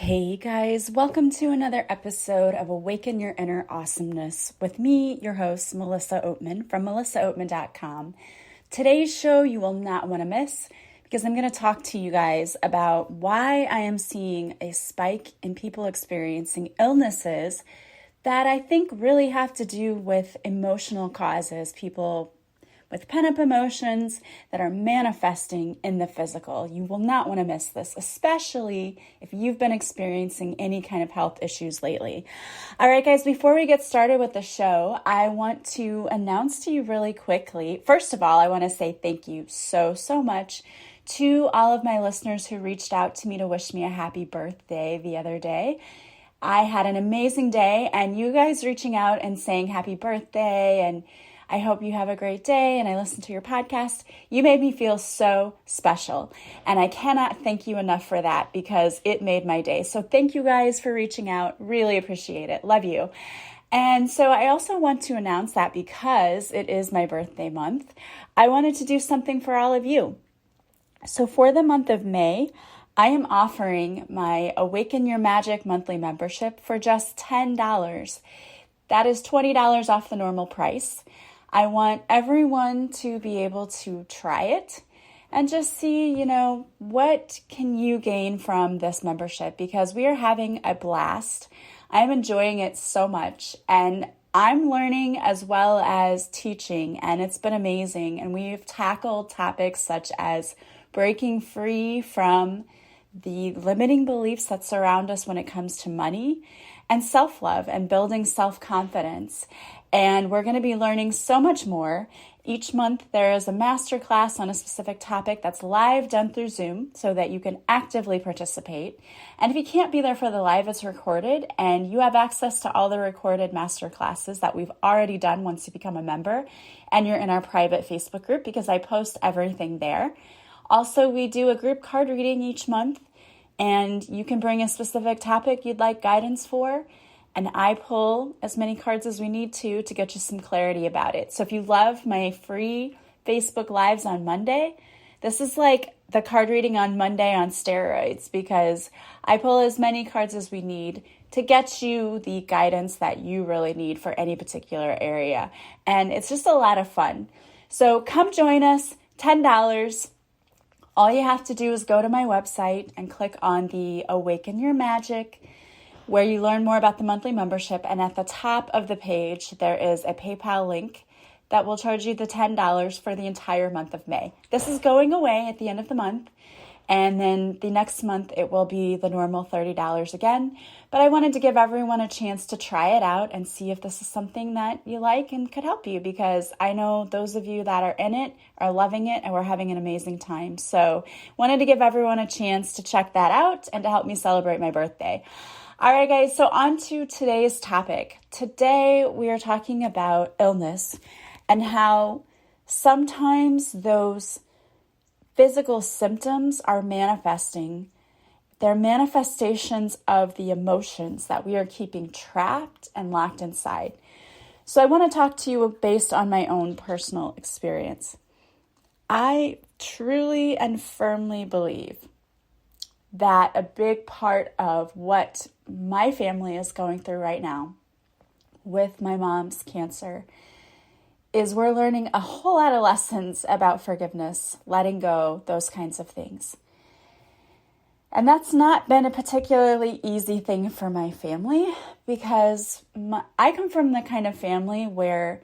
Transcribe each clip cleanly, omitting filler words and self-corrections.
Hey guys, welcome to another episode of Awaken Your Inner Awesomeness with me, your host, Melissa Oatman from melissaoatman.com. Today's show you will not want to miss because I'm going to talk to you guys about why I am seeing a spike in people experiencing illnesses that I think really have to do with emotional causes, people with pent-up emotions that are manifesting in the physical. You will not want to miss this, especially if you've been experiencing any kind of health issues lately. All right, guys, before we get started with the show, I want to announce to you really quickly. First of all, I want to say thank you so much to all of my listeners who reached out to me to wish me a happy birthday the other day. I had an amazing day, and you guys reaching out and saying happy birthday and I hope you have a great day, and I listened to your podcast. You made me feel so special, and I cannot thank you enough for that because it made my day. So thank you guys for reaching out. Really appreciate it. Love you. And so I also want to announce that because it is my birthday month, I wanted to do something for all of you. So for the month of May, I am offering my Awaken Your Magic monthly membership for just $10. That is $20 off the normal price. I want everyone to be able to try it and just see, what can you gain from this membership, because we are having a blast. I'm enjoying it so much, and I'm learning as well as teaching, and it's been amazing. And we've tackled topics such as breaking free from the limiting beliefs that surround us when it comes to money, and self-love and building self-confidence. And we're going to be learning so much more. Each month there is a masterclass on a specific topic that's live, done through Zoom, so that you can actively participate. And if you can't be there for the live, it's recorded, and you have access to all the recorded masterclasses that we've already done once you become a member, and you're in our private Facebook group because I post everything there. Also, we do a group card reading each month, and you can bring a specific topic you'd like guidance for, and I pull as many cards as we need to get you some clarity about it. So if you love my free Facebook Lives on Monday, this is like the card reading on Monday on steroids, because I pull as many cards as we need to get you the guidance that you really need for any particular area. And it's just a lot of fun. So come join us, $10. All you have to do is go to my website and click on the Awaken Your Magic, where you learn more about the monthly membership. And at the top of the page, there is a PayPal link that will charge you the $10 for the entire month of May. This is going away at the end of the month. And then the next month, it will be the normal $30 again. But I wanted to give everyone a chance to try it out and see if this is something that you like and could help you, because I know those of you that are in it are loving it and we're having an amazing time. So wanted to give everyone a chance to check that out and to help me celebrate my birthday. All right, guys, so on to today's topic. Today, we are talking about illness and how sometimes those physical symptoms are manifesting. They're manifestations of the emotions that we are keeping trapped and locked inside. So I want to talk to you based on my own personal experience. I truly and firmly believe that a big part of what my family is going through right now with my mom's cancer is we're learning a whole lot of lessons about forgiveness, letting go, those kinds of things. And that's not been a particularly easy thing for my family, because I come from the kind of family where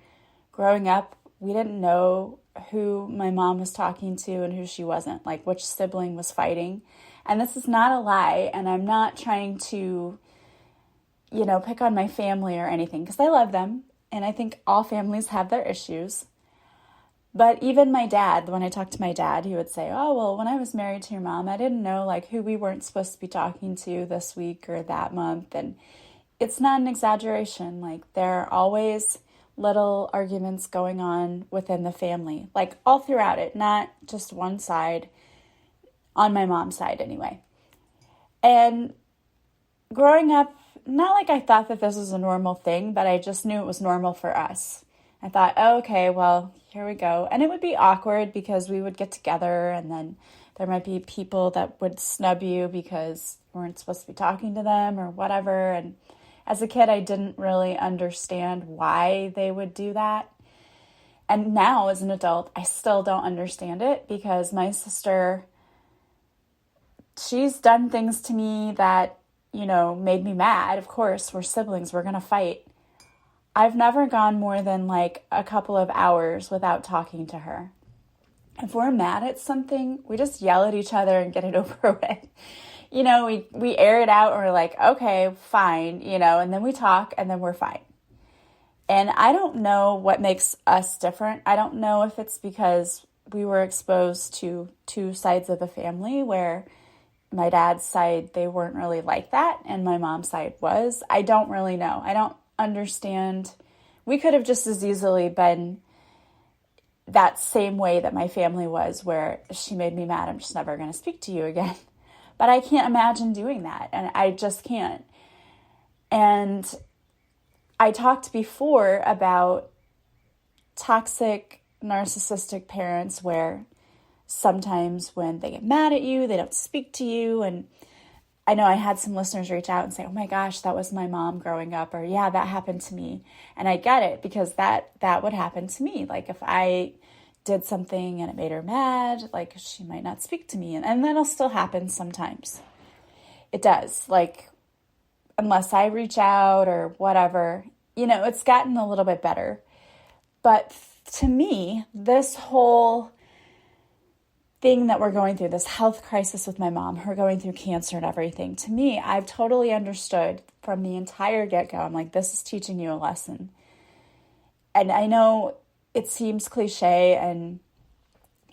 growing up, we didn't know who my mom was talking to and who she wasn't, like which sibling was fighting. And this is not a lie, and I'm not trying to, pick on my family or anything, because I love them, and I think all families have their issues. But even my dad, when I talked to my dad, he would say, oh, well, when I was married to your mom, I didn't know who we weren't supposed to be talking to this week or that month. And it's not an exaggeration. There are always little arguments going on within the family, all throughout it, not just one side, on my mom's side anyway. And growing up, not like I thought that this was a normal thing, but I just knew it was normal for us. I thought, oh, okay, well, here we go. And it would be awkward because we would get together and then there might be people that would snub you because weren't supposed to be talking to them or whatever. And as a kid, I didn't really understand why they would do that. And now as an adult, I still don't understand it because my sister, she's done things to me that, made me mad. Of course, we're siblings, we're going to fight. I've never gone more than like a couple of hours without talking to her. If we're mad at something, we just yell at each other and get it over with. We air it out and we're like, okay, fine, and then we talk and then we're fine. And I don't know what makes us different. I don't know if it's because we were exposed to two sides of the family where my dad's side, they weren't really like that, and my mom's side was. I don't really know. I don't understand. We could have just as easily been that same way that my family was, where she made me mad, I'm just never going to speak to you again. But I can't imagine doing that, and I just can't. And I talked before about toxic, narcissistic parents where sometimes when they get mad at you, they don't speak to you. And I know I had some listeners reach out and say, oh my gosh, that was my mom growing up, or yeah, that happened to me. And I get it, because that would happen to me. Like if I did something and it made her mad, like she might not speak to me. And that'll still happen sometimes. It does, like unless I reach out or whatever, it's gotten a little bit better. But to me, this whole thing that we're going through, this health crisis with my mom, her going through cancer and everything, to me, I've totally understood from the entire get-go. I'm like, this is teaching you a lesson. And I know it seems cliche and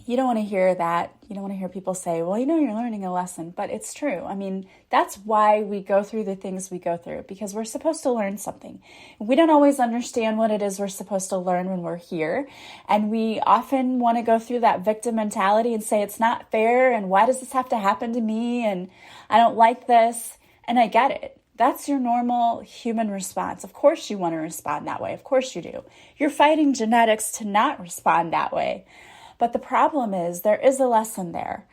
you don't want to hear that. You don't want to hear people say, well, you're learning a lesson, but it's true. I mean, that's why we go through the things we go through, because we're supposed to learn something. We don't always understand what it is we're supposed to learn when we're here. And we often want to go through that victim mentality and say, it's not fair. And why does this have to happen to me? And I don't like this. And I get it. That's your normal human response. Of course you want to respond that way. Of course you do. You're fighting genetics to not respond that way. But the problem is there is a lesson there.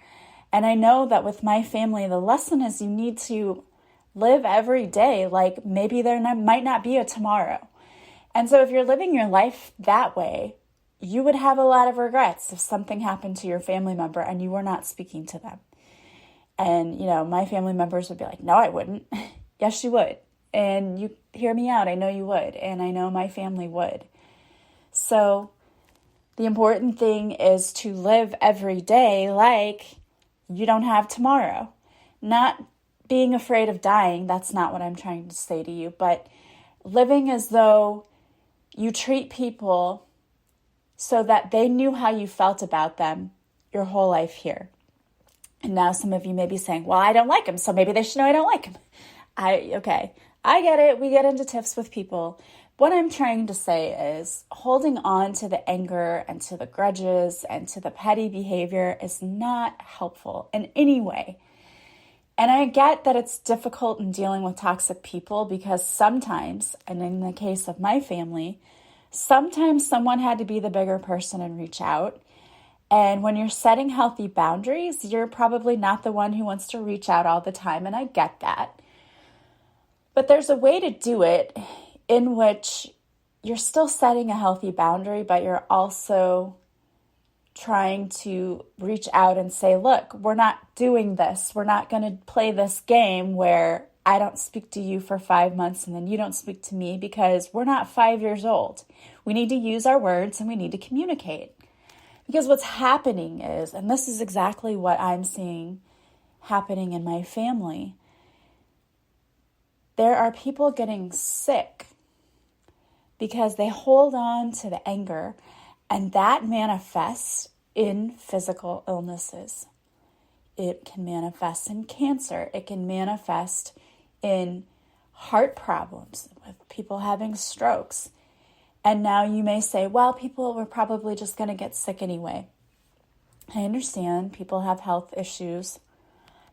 And I know that with my family, the lesson is you need to live every day like maybe might not be a tomorrow. And so if you're living your life that way, you would have a lot of regrets if something happened to your family member and you were not speaking to them. And, my family members would be like, no, I wouldn't. Yes, you would. And you hear me out. I know you would. And I know my family would. So the important thing is to live every day like you don't have tomorrow. Not being afraid of dying, that's not what I'm trying to say to you, but living as though you treat people so that they knew how you felt about them your whole life here. And now some of you may be saying, well, I don't like them, so maybe they should know I don't like them. Okay, I get it. We get into tiffs with people. What I'm trying to say is holding on to the anger and to the grudges and to the petty behavior is not helpful in any way. And I get that it's difficult in dealing with toxic people because sometimes, and in the case of my family, sometimes someone had to be the bigger person and reach out. And when you're setting healthy boundaries, you're probably not the one who wants to reach out all the time, and I get that. But there's a way to do it in which you're still setting a healthy boundary, but you're also trying to reach out and say, look, we're not doing this. We're not going to play this game where I don't speak to you for 5 months and then you don't speak to me, because we're not 5 years old. We need to use our words and we need to communicate. Because what's happening is, and this is exactly what I'm seeing happening in my family, there are people getting sick because they hold on to the anger, and that manifests in physical illnesses. It can manifest in cancer. It can manifest in heart problems, with people having strokes. And now you may say, well, people were probably just going to get sick anyway. I understand people have health issues,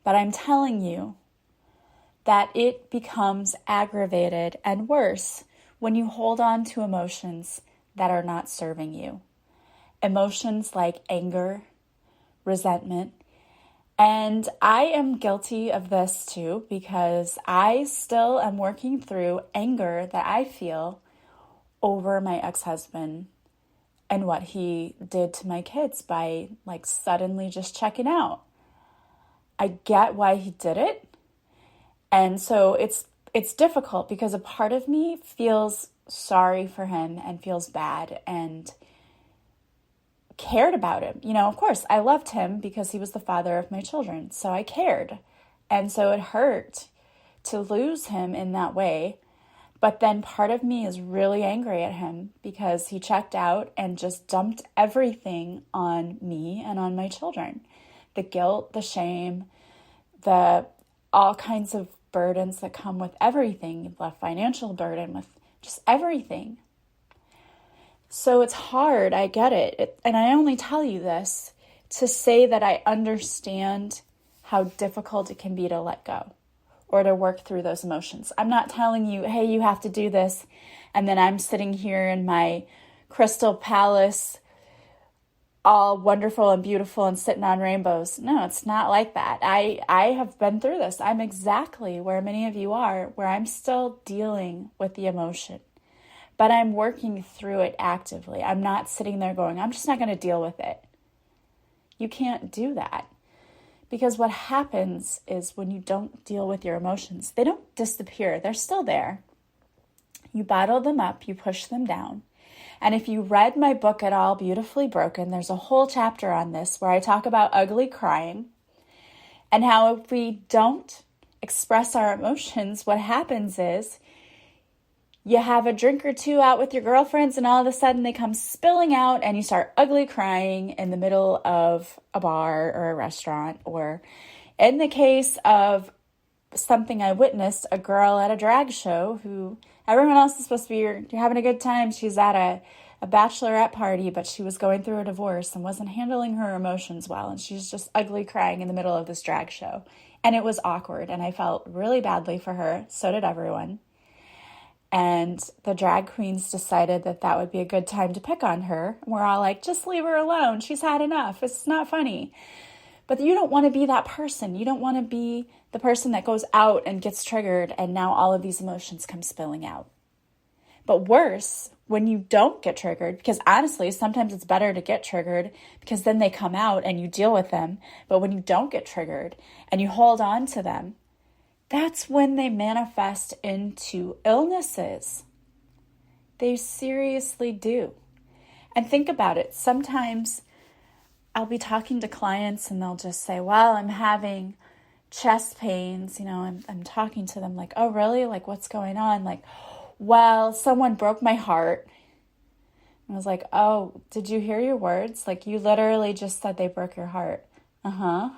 but I'm telling you that it becomes aggravated and worse when you hold on to emotions that are not serving you. Emotions like anger, resentment, And I am guilty of this too, because I still am working through anger that I feel over my ex-husband and what he did to my kids by suddenly just checking out. I get why he did it. And so it's difficult because a part of me feels sorry for him and feels bad and cared about him. Of course, I loved him because he was the father of my children. So I cared. And so it hurt to lose him in that way. But then part of me is really angry at him because he checked out and just dumped everything on me and on my children. The guilt, the shame, the all kinds of burdens that come with everything, the financial burden with just everything. So it's hard, I get it. And I only tell you this to say that I understand how difficult it can be to let go or to work through those emotions. I'm not telling you, hey, you have to do this, and then I'm sitting here in my crystal palace, all wonderful and beautiful and sitting on rainbows. No, it's not like that. I have been through this. I'm exactly where many of you are, where I'm still dealing with the emotion. But I'm working through it actively. I'm not sitting there going, I'm just not going to deal with it. You can't do that. Because what happens is when you don't deal with your emotions, they don't disappear. They're still there. You bottle them up, you push them down. And if you read my book at all, Beautifully Broken, there's a whole chapter on this where I talk about ugly crying and how if we don't express our emotions, what happens is you have a drink or two out with your girlfriends and all of a sudden they come spilling out and you start ugly crying in the middle of a bar or a restaurant. Or in the case of something I witnessed, a girl at a drag show who everyone else is supposed to be, you're having a good time. She's at a bachelorette party, but she was going through a divorce and wasn't handling her emotions well. And she's just ugly crying in the middle of this drag show. And it was awkward. And I felt really badly for her. So did everyone. And the drag queens decided that that would be a good time to pick on her. We're all like, just leave her alone. She's had enough. It's not funny. But you don't want to be that person. You don't want to be the person that goes out and gets triggered and now all of these emotions come spilling out. But worse, when you don't get triggered, because honestly, sometimes it's better to get triggered because then they come out and you deal with them. But when you don't get triggered and you hold on to them, that's when they manifest into illnesses. They seriously do. And think about it. Sometimes I'll be talking to clients and they'll just say, well, I'm having chest pains. I'm talking to them like, oh, really? Like, what's going on? Like, well, someone broke my heart. And I was like, oh, did you hear your words? Like, you literally just said they broke your heart. Uh-huh.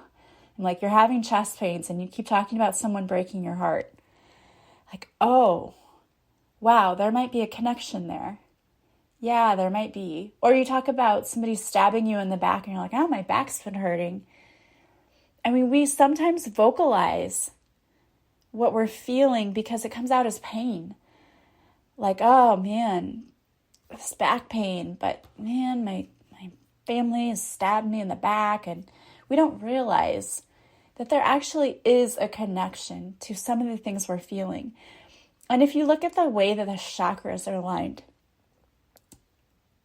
I'm like, you're having chest pains and you keep talking about someone breaking your heart. Like, oh, wow, there might be a connection there. Yeah, there might be. Or you talk about somebody stabbing you in the back and you're like, oh, my back's been hurting. I mean, we sometimes vocalize what we're feeling because it comes out as pain. Like, oh, man, this back pain. But, man, my family has stabbed me in the back. And we don't realize that there actually is a connection to some of the things we're feeling. And if you look at the way that the chakras are aligned,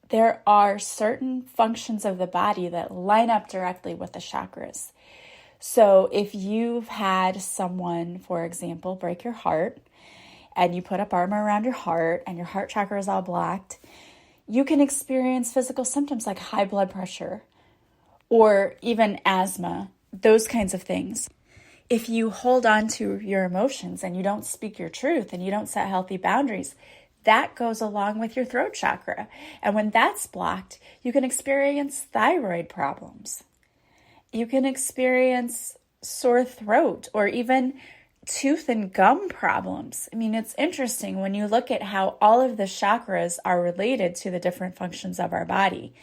there are certain functions of the body that line up directly with the chakras. So if you've had someone, for example, break your heart, and you put up armor around your heart and your heart chakra is all blocked, you can experience physical symptoms like high blood pressure or even asthma, those kinds of things. If you hold on to your emotions and you don't speak your truth and you don't set healthy boundaries, that goes along with your throat chakra. And when that's blocked, you can experience thyroid problems. You can experience sore throat or even tooth and gum problems. I mean, it's interesting when you look at how all of the chakras are related to the different functions of our body.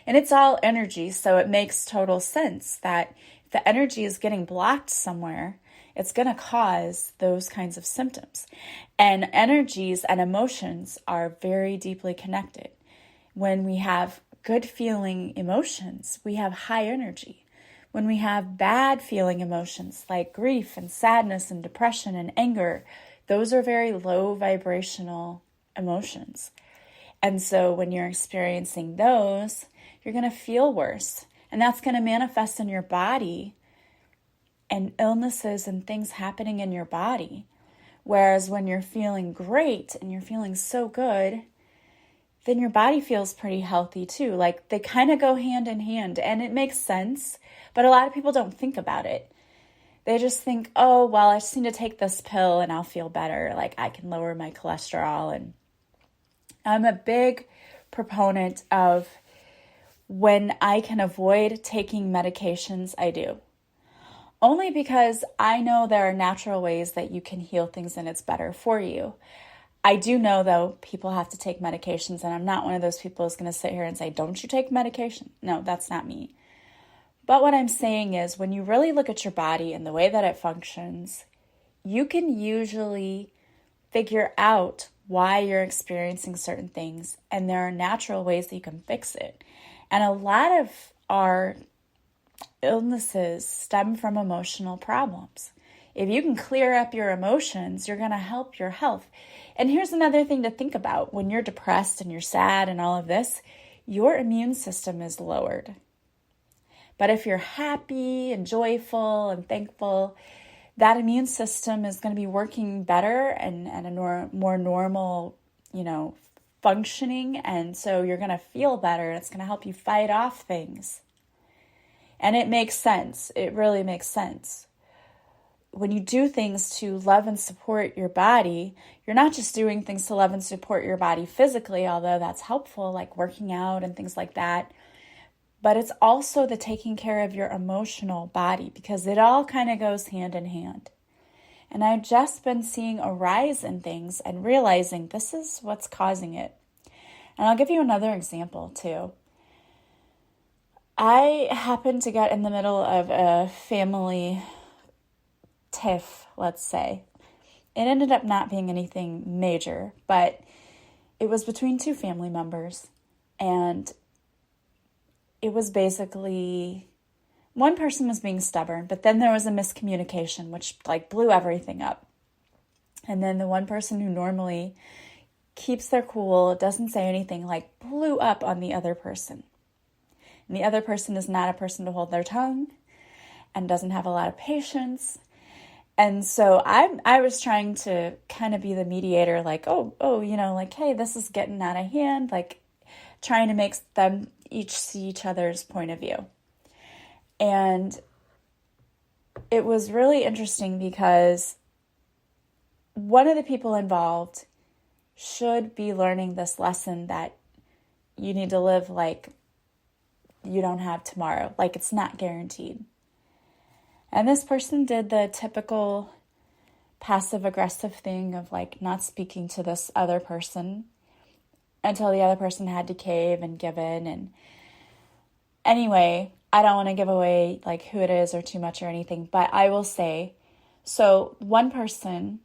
And it's all energy, so it makes total sense that if the energy is getting blocked somewhere, it's going to cause those kinds of symptoms. And energies and emotions are very deeply connected. When we have good feeling emotions, we have high energy. When we have bad feeling emotions like grief and sadness and depression and anger, those are very low vibrational emotions. And so when you're experiencing those, you're going to feel worse. And that's going to manifest in your body and illnesses and things happening in your body. Whereas when you're feeling great and you're feeling so good, then your body feels pretty healthy too. Like they kind of go hand in hand, and it makes sense, but a lot of people don't think about it. They just think, oh, well, I just need to take this pill and I'll feel better. Like I can lower my cholesterol. And I'm a big proponent of when I can avoid taking medications, I do. Only because I know there are natural ways that you can heal things and it's better for you. I do know, though, people have to take medications, and I'm not one of those people who's going to sit here and say, don't you take medication? No, that's not me. But what I'm saying is when you really look at your body and the way that it functions, you can usually figure out why you're experiencing certain things, and there are natural ways that you can fix it. And a lot of our illnesses stem from emotional problems. If you can clear up your emotions, you're going to help your health. And here's another thing to think about. When you're depressed and you're sad and all of this, your immune system is lowered. But if you're happy and joyful and thankful, that immune system is going to be working better and a more normal, functioning. And so you're going to feel better. It's going to help you fight off things. And it makes sense. It really makes sense. When you do things to love and support your body, you're not just doing things to love and support your body physically, although that's helpful, like working out and things like that. But it's also the taking care of your emotional body, because it all kind of goes hand in hand. And I've just been seeing a rise in things and realizing this is what's causing it. And I'll give you another example too. I happened to get in the middle of a family tiff, let's say. It ended up not being anything major, but it was between two family members. And it was basically, one person was being stubborn, but then there was a miscommunication, which blew everything up. And then the one person who normally keeps their cool, doesn't say anything, blew up on the other person. And the other person is not a person to hold their tongue and doesn't have a lot of patience. And so I was trying to kind of be the mediator, hey, this is getting out of hand, trying to make them each see each other's point of view. And it was really interesting because one of the people involved should be learning this lesson that you need to live like you don't have tomorrow, like it's not guaranteed. And this person did the typical passive-aggressive thing of not speaking to this other person until the other person had to cave and give in. And anyway, I don't want to give away who it is or too much or anything, but I will say, so one person,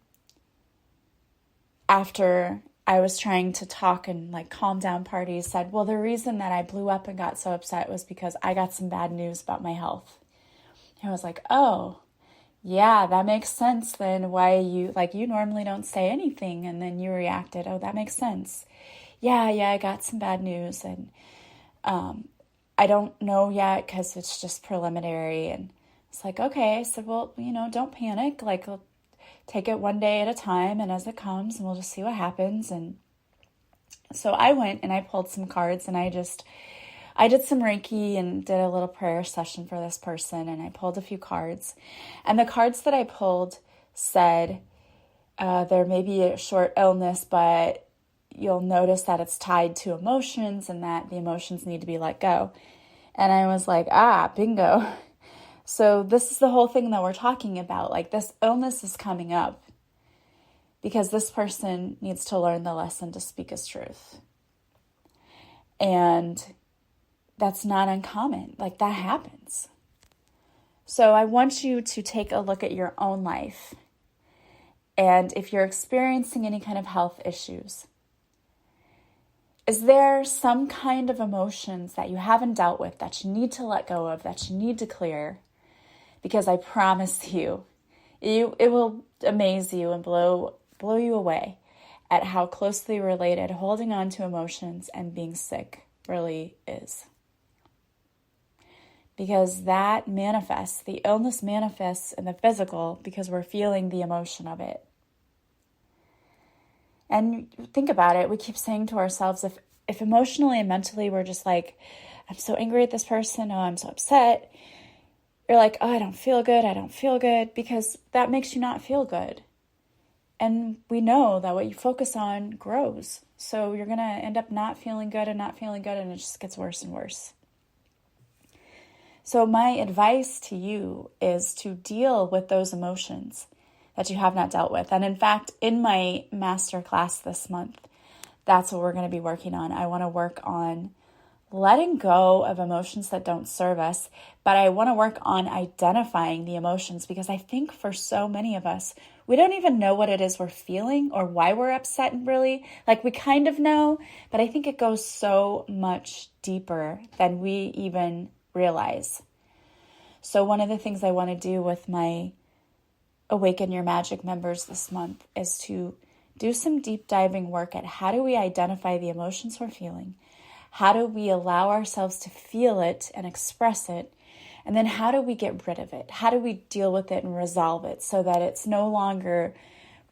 after I was trying to talk and calm down parties, said, well, the reason that I blew up and got so upset was because I got some bad news about my health. I was like, oh, yeah, that makes sense then why you, you normally don't say anything. And then you reacted, oh, that makes sense. Yeah, I got some bad news. And I don't know yet because it's just preliminary. And it's okay. I said, well, don't panic. Take it one day at a time and as it comes, and we'll just see what happens. And so I went and I pulled some cards, and I did some Reiki and did a little prayer session for this person, and I pulled a few cards. And the cards that I pulled said, there may be a short illness, but you'll notice that it's tied to emotions and that the emotions need to be let go. And I was like, bingo. So this is the whole thing that we're talking about. This illness is coming up because this person needs to learn the lesson to speak his truth. And that's not uncommon. That happens. So I want you to take a look at your own life. And if you're experiencing any kind of health issues, Is there some kind of emotions that you haven't dealt with that you need to let go of, that you need to clear? Because I promise you, it will amaze you and blow you away at how closely related holding on to emotions and being sick really is. Because that manifests, the illness manifests in the physical because we're feeling the emotion of it. And think about it, we keep saying to ourselves, if emotionally and mentally we're just like, I'm so angry at this person, oh, I'm so upset, you're like, oh, I don't feel good, because that makes you not feel good. And we know that what you focus on grows. So you're going to end up not feeling good, and it just gets worse and worse. So my advice to you is to deal with those emotions that you have not dealt with. And in fact, in my master class this month, that's what we're going to be working on. I want to work on letting go of emotions that don't serve us, but I want to work on identifying the emotions, because I think for so many of us, we don't even know what it is we're feeling or why we're upset, really. Like, we kind of know, but I think it goes so much deeper than we even realize. So one of the things I want to do with my Awaken Your Magic members this month is to do some deep diving work at how do we identify the emotions we're feeling? How do we allow ourselves to feel it and express it? And then how do we get rid of it? How do we deal with it and resolve it so that it's no longer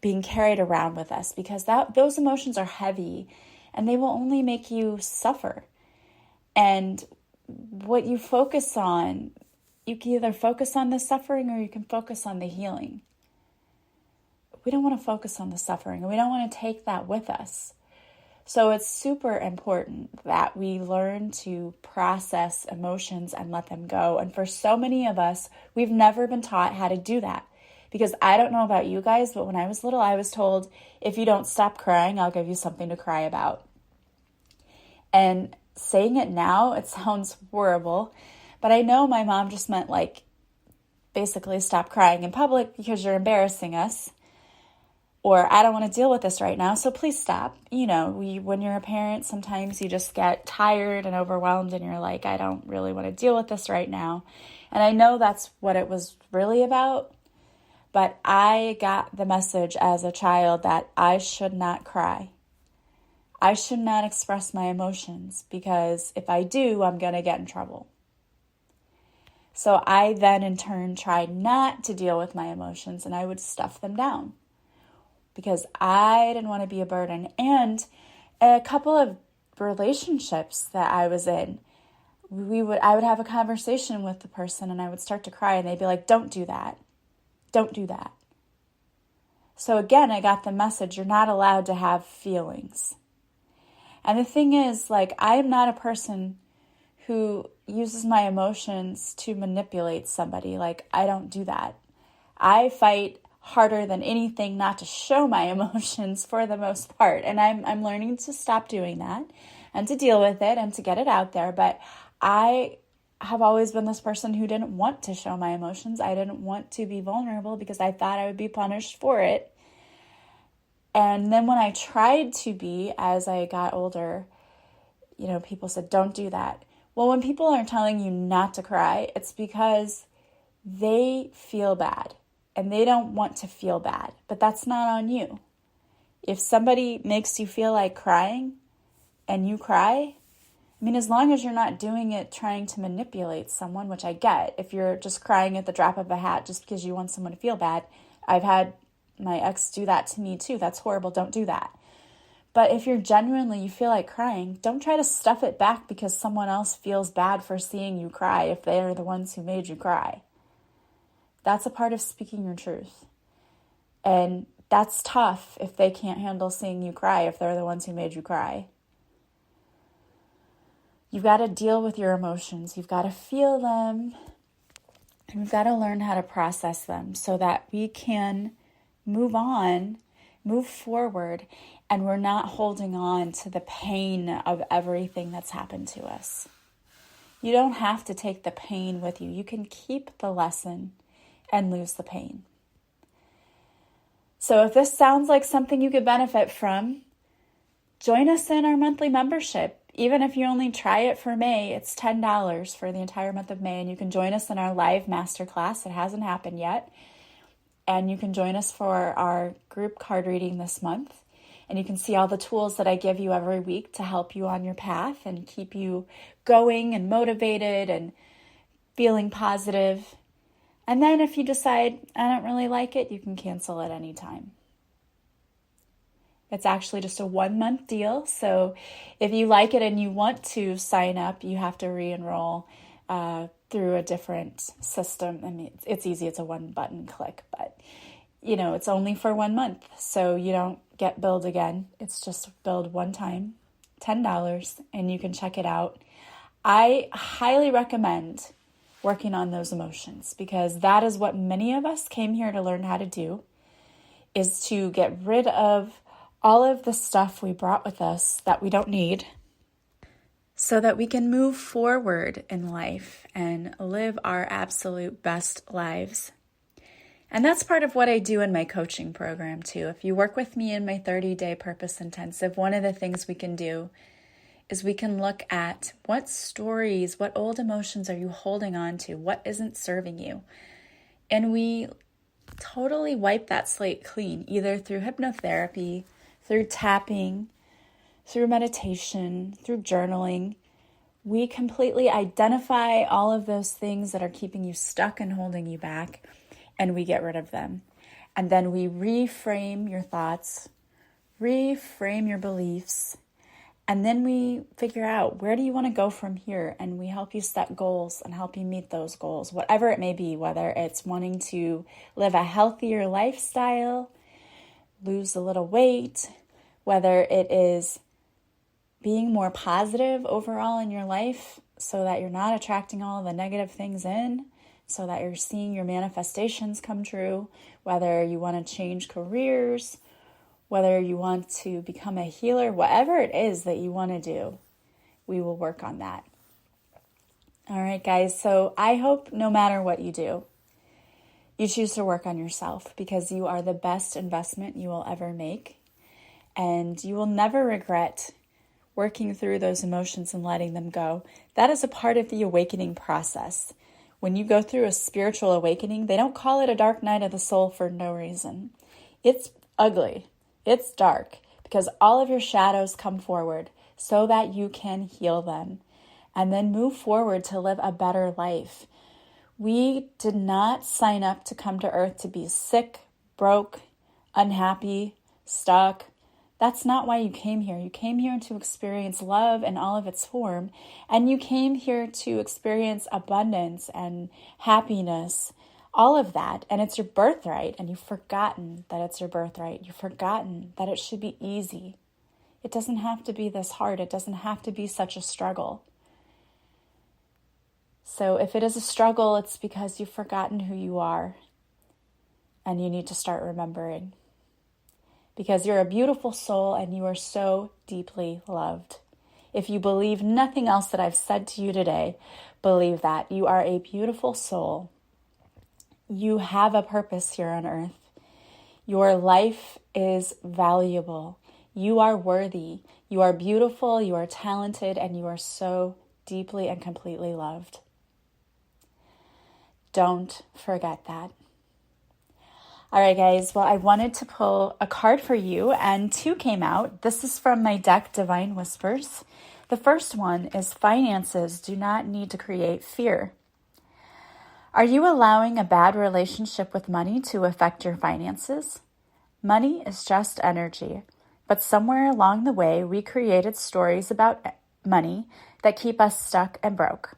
being carried around with us? Because those emotions are heavy and they will only make you suffer. And what you focus on, you can either focus on the suffering or you can focus on the healing. We don't want to focus on the suffering, and we don't want to take that with us. So it's super important that we learn to process emotions and let them go. And for so many of us, we've never been taught how to do that. Because I don't know about you guys, but when I was little, I was told, if you don't stop crying, I'll give you something to cry about. And saying it now, it sounds horrible. But I know my mom just meant, like, basically stop crying in public because you're embarrassing us. Or I don't want to deal with this right now, so please stop. You know, when you're a parent, sometimes you just get tired and overwhelmed and you're like, I don't really want to deal with this right now. And I know that's what it was really about. But I got the message as a child that I should not cry. I should not express my emotions, because if I do, I'm going to get in trouble. So I then in turn tried not to deal with my emotions, and I would stuff them down, because I didn't want to be a burden. And a couple of relationships that I was in, I would have a conversation with the person and I would start to cry and they'd be like, don't do that. Don't do that. So again, I got the message, you're not allowed to have feelings. And the thing is, like, I am not a person who uses my emotions to manipulate somebody. Like, I don't do that. I fight harder than anything not to show my emotions for the most part. And I'm learning to stop doing that and to deal with it and to get it out there. But I have always been this person who didn't want to show my emotions. I didn't want to be vulnerable because I thought I would be punished for it. And then when I tried to be, as I got older, you know, people said, don't do that. Well, when people are telling you not to cry, it's because they feel bad. And they don't want to feel bad, but that's not on you. If somebody makes you feel like crying and you cry, I mean, as long as you're not doing it trying to manipulate someone, which I get, if you're just crying at the drop of a hat just because you want someone to feel bad. I've had my ex do that to me too. That's horrible. Don't do that. But if you feel like crying, don't try to stuff it back because someone else feels bad for seeing you cry if they're the ones who made you cry. That's a part of speaking your truth. And that's tough if they can't handle seeing you cry, if they're the ones who made you cry. You've got to deal with your emotions. You've got to feel them. And we've got to learn how to process them so that we can move on, move forward, and we're not holding on to the pain of everything that's happened to us. You don't have to take the pain with you. You can keep the lesson and lose the pain. So if this sounds like something you could benefit from, join us in our monthly membership. Even if you only try it for May, it's $10 for the entire month of May, and you can join us in our live masterclass. It hasn't happened yet. And you can join us for our group card reading this month. And you can see all the tools that I give you every week to help you on your path and keep you going and motivated and feeling positive. And then if you decide, I don't really like it, you can cancel at any time. It's actually just a 1-month deal. So if you like it and you want to sign up, you have to re-enroll through a different system. I mean, it's easy. It's a 1-button click, but it's only for 1 month. So you don't get billed again. It's just billed one time, $10, and you can check it out. I highly recommend working on those emotions, because that is what many of us came here to learn how to do, is to get rid of all of the stuff we brought with us that we don't need, so that we can move forward in life and live our absolute best lives. And that's part of what I do in my coaching program too. If you work with me in my 30-day purpose intensive, one of the things we can do is we can look at what stories, what old emotions are you holding on to, what isn't serving you. And we totally wipe that slate clean, either through hypnotherapy, through tapping, through meditation, through journaling. We completely identify all of those things that are keeping you stuck and holding you back, and we get rid of them. And then we reframe your thoughts, reframe your beliefs, and then we figure out, where do you want to go from here? And we help you set goals and help you meet those goals, whatever it may be, whether it's wanting to live a healthier lifestyle, lose a little weight, whether it is being more positive overall in your life so that you're not attracting all the negative things in, so that you're seeing your manifestations come true, whether you want to change careers, whether you want to become a healer, whatever it is that you want to do, we will work on that. All right, guys, so I hope no matter what you do, you choose to work on yourself, because you are the best investment you will ever make. And you will never regret working through those emotions and letting them go. That is a part of the awakening process. When you go through a spiritual awakening, they don't call it a dark night of the soul for no reason. It's ugly. It's dark, because all of your shadows come forward so that you can heal them and then move forward to live a better life. We did not sign up to come to earth to be sick, broke, unhappy, stuck. That's not why you came here. You came here to experience love in all of its form, and you came here to experience abundance and happiness, all of that. And it's your birthright, and you've forgotten that it's your birthright. You've forgotten that it should be easy. It doesn't have to be this hard. It doesn't have to be such a struggle. So if it is a struggle, it's because you've forgotten who you are, and you need to start remembering. Because you're a beautiful soul and you are so deeply loved. If you believe nothing else that I've said to you today, believe that. You are a beautiful soul. You have a purpose here on earth. Your life is valuable. You are worthy. You are beautiful. You are talented, and you are so deeply and completely loved. Don't forget that. All right, guys. Well, I wanted to pull a card for you, and 2 came out. This is from my deck, Divine Whispers. The first one is finances do not need to create fear. Are you allowing a bad relationship with money to affect your finances? Money is just energy, but somewhere along the way, we created stories about money that keep us stuck and broke.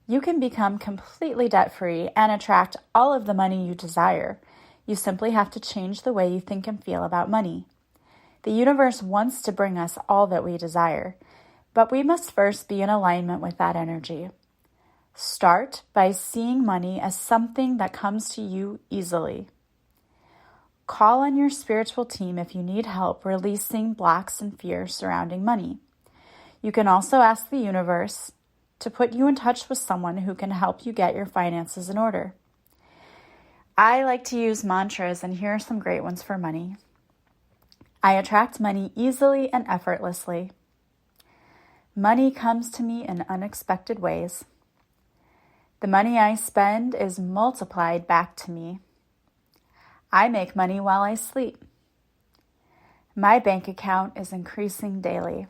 You can become completely debt-free and attract all of the money you desire. You simply have to change the way you think and feel about money. The universe wants to bring us all that we desire, but we must first be in alignment with that energy. Start by seeing money as something that comes to you easily. Call on your spiritual team if you need help releasing blocks and fear surrounding money. You can also ask the universe to put you in touch with someone who can help you get your finances in order. I like to use mantras, and here are some great ones for money. I attract money easily and effortlessly. Money comes to me in unexpected ways. The money I spend is multiplied back to me. I make money while I sleep. My bank account is increasing daily.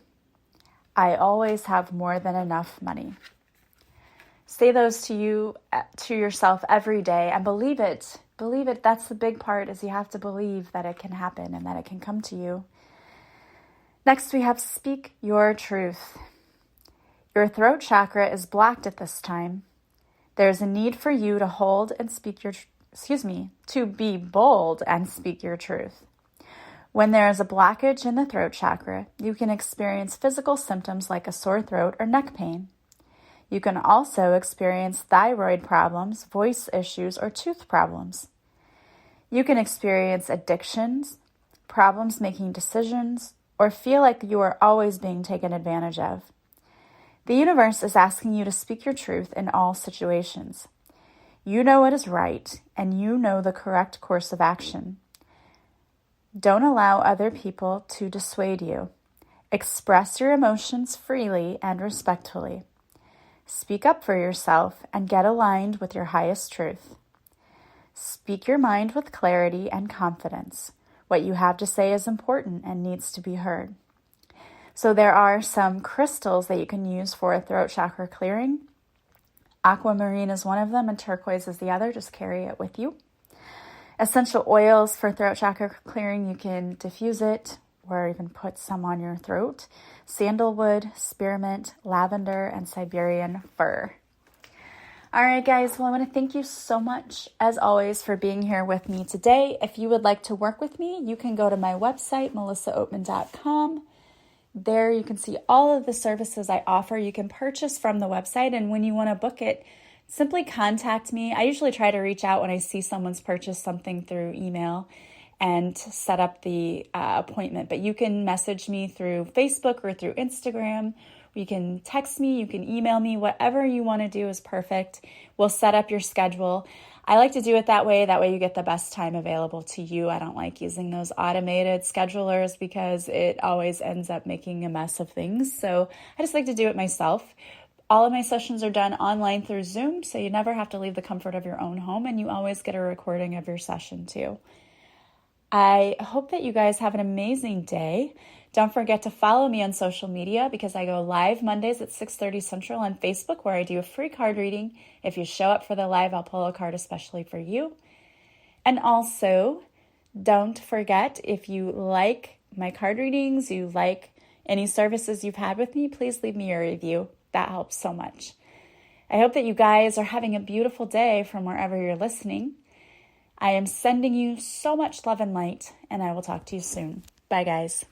I always have more than enough money. Say those to yourself every day and believe it. Believe it. That's the big part, is you have to believe that it can happen and that it can come to you. Next, we have speak your truth. Your throat chakra is blocked at this time. There's a need for you to hold and to be bold and speak your truth. When there is a blockage in the throat chakra, you can experience physical symptoms like a sore throat or neck pain. You can also experience thyroid problems, voice issues, or tooth problems. You can experience addictions, problems making decisions, or feel like you are always being taken advantage of. The universe is asking you to speak your truth in all situations. You know what is right, and you know the correct course of action. Don't allow other people to dissuade you. Express your emotions freely and respectfully. Speak up for yourself and get aligned with your highest truth. Speak your mind with clarity and confidence. What you have to say is important and needs to be heard. So there are some crystals that you can use for a throat chakra clearing. Aquamarine is one of them and turquoise is the other. Just carry it with you. Essential oils for throat chakra clearing, you can diffuse it or even put some on your throat. Sandalwood, spearmint, lavender, and Siberian fir. All right, guys. Well, I want to thank you so much, as always, for being here with me today. If you would like to work with me, you can go to my website, melissaoatman.com. There you can see all of the services I offer. You can purchase from the website, and when you want to book it, simply contact me. I usually try to reach out when I see someone's purchased something through email and set up the appointment. But you can message me through Facebook or through Instagram. You can text me, you can email me, whatever you want to do is perfect. We'll set up your schedule. I like to do it that way. That way you get the best time available to you. I don't like using those automated schedulers because it always ends up making a mess of things. So I just like to do it myself. All of my sessions are done online through Zoom, so you never have to leave the comfort of your own home, and you always get a recording of your session too. I hope that you guys have an amazing day. Don't forget to follow me on social media because I go live Mondays at 6:30 Central on Facebook, where I do a free card reading. If you show up for the live, I'll pull a card especially for you. And also, don't forget, if you like my card readings, you like any services you've had with me, please leave me a review. That helps so much. I hope that you guys are having a beautiful day from wherever you're listening. I am sending you so much love and light, and I will talk to you soon. Bye, guys.